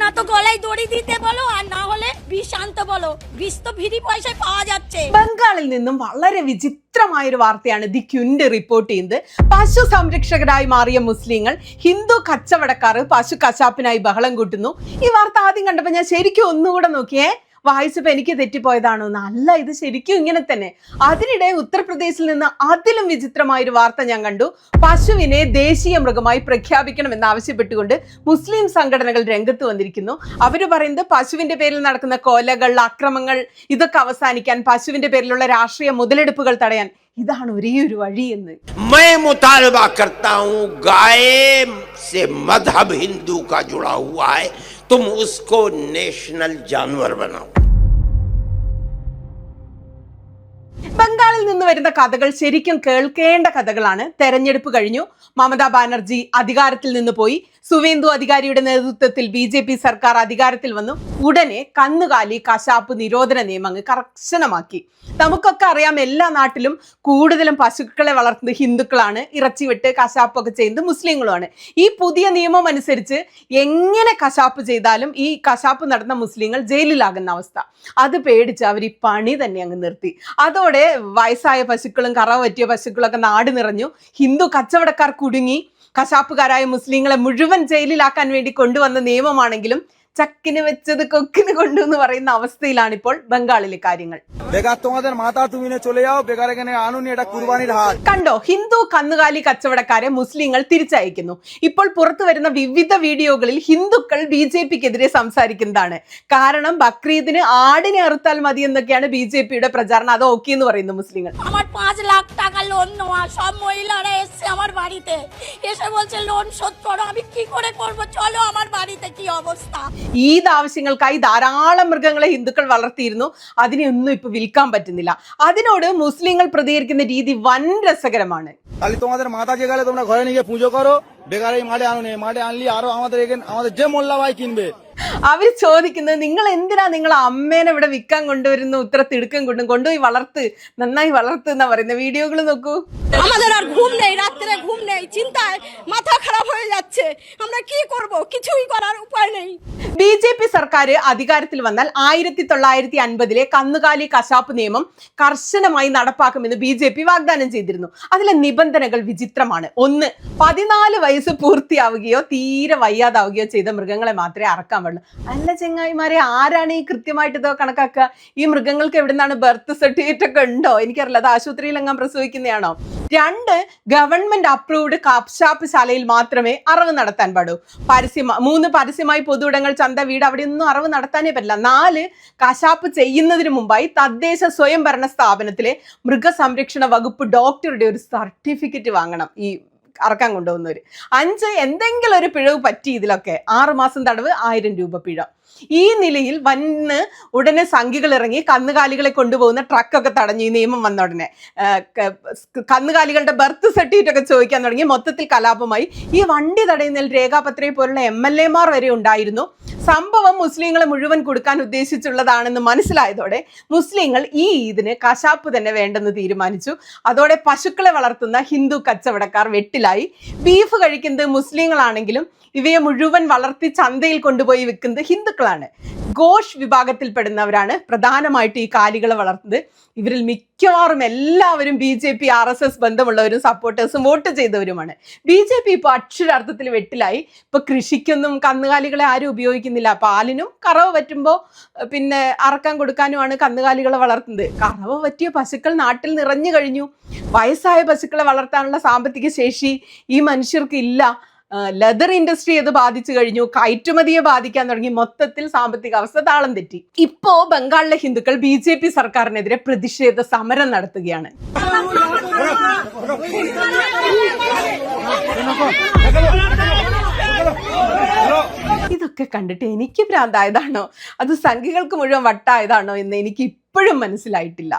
না তো গলায় দড়ি দিতে বলো আর না হলে বিষ আনতে বলো, বিষ তো ফ্রি പൈസയിൽ পাওয়া যাচ্ছে। ബംഗാളിൽ നിന്നും വളരെ വിചിത്രമായൊരു വാർത്തയാണ് ദി ക്വിന്റ് റിപ്പോർട്ട് ചെയ്യുന്നത്. പശു സംരക്ഷകരായി മാറിയ മുസ്ലിങ്ങൾ ഹിന്ദു കച്ചവടക്കാർ പശു കശാപ്പിനായി ബഹളം കൂട്ടുന്നു. ഈ വാർത്ത ആദ്യം കണ്ടപ്പോൾ ഞാൻ ശരിക്കും ഒന്നുകൂടെ നോക്കിയേ, വായിച്ചപ്പോൾ എനിക്ക് തെറ്റിപ്പോയതാണോ? അല്ല, ഇത് ശരിക്കും ഇങ്ങനെ തന്നെ. അതിനിടെ ഉത്തർപ്രദേശിൽ നിന്ന് അതിലും വിചിത്രമായൊരു വാർത്ത ഞാൻ കണ്ടു. പശുവിനെ ദേശീയ മൃഗമായി പ്രഖ്യാപിക്കണമെന്ന് ആവശ്യപ്പെട്ടുകൊണ്ട് മുസ്ലിം സംഘടനകൾ രംഗത്ത് വന്നിരിക്കുന്നു. അവര് പറയുന്നത് പശുവിന്റെ പേരിൽ നടക്കുന്ന കൊലകൾ, അക്രമങ്ങൾ ഇതൊക്കെ അവസാനിക്കാൻ, പശുവിന്റെ പേരിലുള്ള രാഷ്ട്രീയ മുതലെടുപ്പുകൾ തടയാൻ ഇതാണ് ഒരേ ഒരു വഴിയെന്ന്. मैं मुतालबा करता हूं, गाय से मजहब हिंदू का जुड़ा हुआ है, तुम उसको नेशनल जानवर बनाओ. ബംഗാളിൽ നിന്ന് വരുന്ന കഥകൾ ശരിക്കും കേൾക്കേണ്ട കഥകളാണ്. തെരഞ്ഞെടുപ്പ് കഴിഞ്ഞു, മമതാ ബാനർജി അധികാരത്തിൽ നിന്ന് പോയി, സുവേന്ദു അധികാരിയുടെ നേതൃത്വത്തിൽ BJP സർക്കാർ അധികാരത്തിൽ വന്നു. ഉടനെ കന്നുകാലി കശാപ്പ് നിരോധന നിയമം അങ്ങ് കർശനമാക്കി. നമുക്കൊക്കെ അറിയാം, എല്ലാ നാട്ടിലും കൂടുതലും പശുക്കളെ വളർത്തുന്നത് ഹിന്ദുക്കളാണ്, ഇറച്ചിവിട്ട് കശാപ്പൊക്കെ ചെയ്യുന്നത് മുസ്ലിങ്ങളുമാണ്. ഈ പുതിയ നിയമം അനുസരിച്ച് എങ്ങനെ കശാപ്പ് ചെയ്താലും ഈ കശാപ്പ് നടന്ന മുസ്ലിങ്ങൾ ജയിലിലാകുന്ന അവസ്ഥ. അത് പേടിച്ച് അവർ ഈ പണി തന്നെ അങ്ങ് നിർത്തി. അതോടെ വയസ്സായ പശുക്കളും കറവ പറ്റിയ പശുക്കളൊക്കെ നാട് നിറഞ്ഞു. ഹിന്ദു കച്ചവടക്കാർ കുടുങ്ങി. കശാപ്പുകാരായ മുസ്ലിങ്ങളെ മുഴുവൻ ജയിലിലാക്കാൻ വേണ്ടി കൊണ്ടുവന്ന നിയമമാണെങ്കിലും ചക്കിന് വെച്ചത് കൊക്കിന് കൊണ്ടു എന്ന് പറയുന്ന അവസ്ഥയിലാണ് ഇപ്പോൾ ബംഗാളിലെ കാര്യങ്ങൾ. കണ്ടോ, ഹിന്ദു കന്നുകാലി കച്ചവടക്കാരെ മുസ്ലിങ്ങൾ തിരിച്ചയക്കുന്നു. ഇപ്പോൾ പുറത്തു വരുന്ന വിവിധ വീഡിയോകളിൽ ഹിന്ദുക്കൾ BJPക്കെതിരെ സംസാരിക്കുന്നതാണ്. കാരണം ബക്രീദിന് ആടിനെ അറുത്താൽ മതി എന്നൊക്കെയാണ് BJPയുടെ പ്രചാരണം. അത് ഓക്കെ എന്ന് പറയുന്നു മുസ്ലിങ്ങൾ. আমার 5 লাখ টাকা লোন নেওয়া সব মহিলারা এসে আমার বাড়িতে এসে বলছে লোন শোধ করো। আমি কি করে করব? চলো আমার বাড়িতে কি অবস্থা। ഈദ് ആവശ്യങ്ങൾക്കായി ധാരാളം മൃഗങ്ങളെ ഹിന്ദുക്കൾ വളർത്തിയിരുന്നു. അതിനെയൊന്നും ഇപ്പൊ വിൽക്കാൻ പറ്റുന്നില്ല. അതിനോട് മുസ്ലിങ്ങൾ പ്രതികരിക്കുന്ന രീതി വൻ രസകരമാണ്. তোমাদের মাথা জেগালে তোমরা ঘরে নিয়ে পুজো করো, বেকারে মাঠে আনো নেই, মাঠে আনলি আরো আমাদের যে মোল্লা ভাই কিনবে. അവർ ചോദിക്കുന്നത്, നിങ്ങൾ എന്തിനാ നിങ്ങളെ അമ്മേനെ ഇവിടെ വിൽക്കാൻ കൊണ്ടുവരുന്നു, ഇത്ര തിടുക്കം കൊണ്ടുപോയി വളർത്ത്, നന്നായി വളർത്ത് എന്നാ പറയുന്ന വീഡിയോകൾ നോക്കൂ. আমাদের আর ঘুম নেই, রাতে ঘুম নেই, চিন্তায় মাথা খারাপ হয়ে যাচ্ছে। আমরা কি করব? কিছুই করার উপায় নেই. BJP സർക്കാർ അധികാരത്തിൽ വന്നാൽ 1950-ലെ കന്നുകാലി കശാപ്പ് നിയമം കർശനമായി നടപ്പാക്കുമെന്ന് BJP വാഗ്ദാനം ചെയ്തിരുന്നു. അതിലെ നിബന്ധനകൾ വിചിത്രമാണ്. 1, 14 വയസ്സ് പൂർത്തിയാവുകയോ തീരെ വയ്യാതാവുകയോ ചെയ്ത മൃഗങ്ങളെ മാത്രമേ അറക്കാൻ പാടുള്ളൂ. അല്ല ചെങ്ങായിമാരെ, ആരാണ് ഈ കൃത്യമായിട്ട് ഇതോ കണക്കാക്കുക? ഈ മൃഗങ്ങൾക്ക് എവിടുന്നാണ് ബർത്ത് സർട്ടിഫിക്കറ്റ് ഒക്കെ ഉണ്ടോ? എനിക്കറിയില്ല, അത് ആശുപത്രിയിൽ എങ്ങാൻ പ്രസവിക്കുന്നതാണോ? 2, ഗവൺമെന്റ് അപ്രൂവ്ഡ് കശാപ്പ് ശാലയിൽ മാത്രമേ അറവ് നടത്താൻ പാടൂ. 3, പരസ്യമായി പൊതുവിടങ്ങൾ, ചന്ത, വീട്, അവിടെ ഒന്നും അറവ് നടത്താനേ പറ്റില്ല. 4, കശാപ്പ് ചെയ്യുന്നതിന് മുമ്പായി തദ്ദേശ സ്വയംഭരണ സ്ഥാപനത്തിലെ മൃഗസംരക്ഷണ വകുപ്പ് ഡോക്ടറുടെ ഒരു സർട്ടിഫിക്കറ്റ് വാങ്ങണം ഈ അറക്കാൻ കൊണ്ടുപോകുന്നവര്. 5, എന്തെങ്കിലും ഒരു പിഴവ് പറ്റി ഇതിലൊക്കെ 6 മാസം തടവ്, 1000 രൂപ പിഴ. ഈ നിലയിൽ വന്ന് ഉടനെ സംഘികൾ ഇറങ്ങി കന്നുകാലികളെ കൊണ്ടുപോകുന്ന ട്രക്കൊക്കെ തടഞ്ഞു. ഈ നിയമം വന്ന ഉടനെ കന്നുകാലികളുടെ ബർത്ത് സർട്ടിഫിക്കറ്റ് ഒക്കെ ചോദിക്കാൻ തുടങ്ങി. മൊത്തത്തിൽ കലാപമായി. ഈ വണ്ടി തടയുന്നതിൽ രേഖാപത്രയെ പോലുള്ള MLA-മാർ വരെ ഉണ്ടായിരുന്നു. സംഭവം മുസ്ലിങ്ങളെ മുഴുവൻ കൊടുക്കാൻ ഉദ്ദേശിച്ചുള്ളതാണെന്ന് മനസ്സിലായതോടെ മുസ്ലിങ്ങൾ ഈ ഈദിന് കശാപ്പ് തന്നെ വേണ്ടെന്ന് തീരുമാനിച്ചു. അതോടെ പശുക്കളെ വളർത്തുന്ന ഹിന്ദു കച്ചവടക്കാർ വെട്ടിലായി. ബീഫ് കഴിക്കുന്നത് മുസ്ലിങ്ങളാണെങ്കിലും ഇവയെ മുഴുവൻ വളർത്തി ചന്തയിൽ കൊണ്ടുപോയി വിൽക്കുന്നത് ഹിന്ദുക്കളാണ്. ഘോഷ് വിഭാഗത്തിൽപ്പെടുന്നവരാണ് പ്രധാനമായിട്ട് ഈ കാലികളെ വളർത്തുന്നത്. ഇവരിൽ മിക്കവാറും എല്ലാവരും BJP RSS ബന്ധമുള്ളവരും സപ്പോർട്ടേഴ്സും വോട്ട് ചെയ്തവരുമാണ്. BJP ഇപ്പൊ അക്ഷരാർത്ഥത്തിൽ വെട്ടിലായി. ഇപ്പൊ കൃഷിക്കൊന്നും കന്നുകാലികളെ ആരും ഉപയോഗിക്കുന്നില്ല. പാലിനും കറവ പറ്റുമ്പോൾ പിന്നെ അറക്കാൻ കൊടുക്കാനുമാണ് കന്നുകാലികളെ വളർത്തുന്നത്. കറവ പറ്റിയ പശുക്കൾ നാട്ടിൽ നിറഞ്ഞു കഴിഞ്ഞു. വയസ്സായ പശുക്കളെ വളർത്താനുള്ള സാമ്പത്തിക ശേഷി ഈ മനുഷ്യർക്ക് ഇല്ല. ലെതർ ഇൻഡസ്ട്രി അത് ബാധിച്ചു കഴിഞ്ഞു. കയറ്റുമതിയെ ബാധിക്കാൻ തുടങ്ങി. മൊത്തത്തിൽ സാമ്പത്തിക അവസ്ഥ താളം തെറ്റി. ഇപ്പോ ബംഗാളിലെ ഹിന്ദുക്കൾ BJP സർക്കാരിനെതിരെ പ്രതിഷേധ സമരം നടത്തുകയാണ്. ഇതൊക്കെ കണ്ടിട്ട് എനിക്ക് ഭ്രാന്തായതാണോ അത് സംഘികൾക്ക് മുഴുവൻ വട്ടായതാണോ എന്ന് എനിക്ക് ഇപ്പോഴും മനസ്സിലായിട്ടില്ല.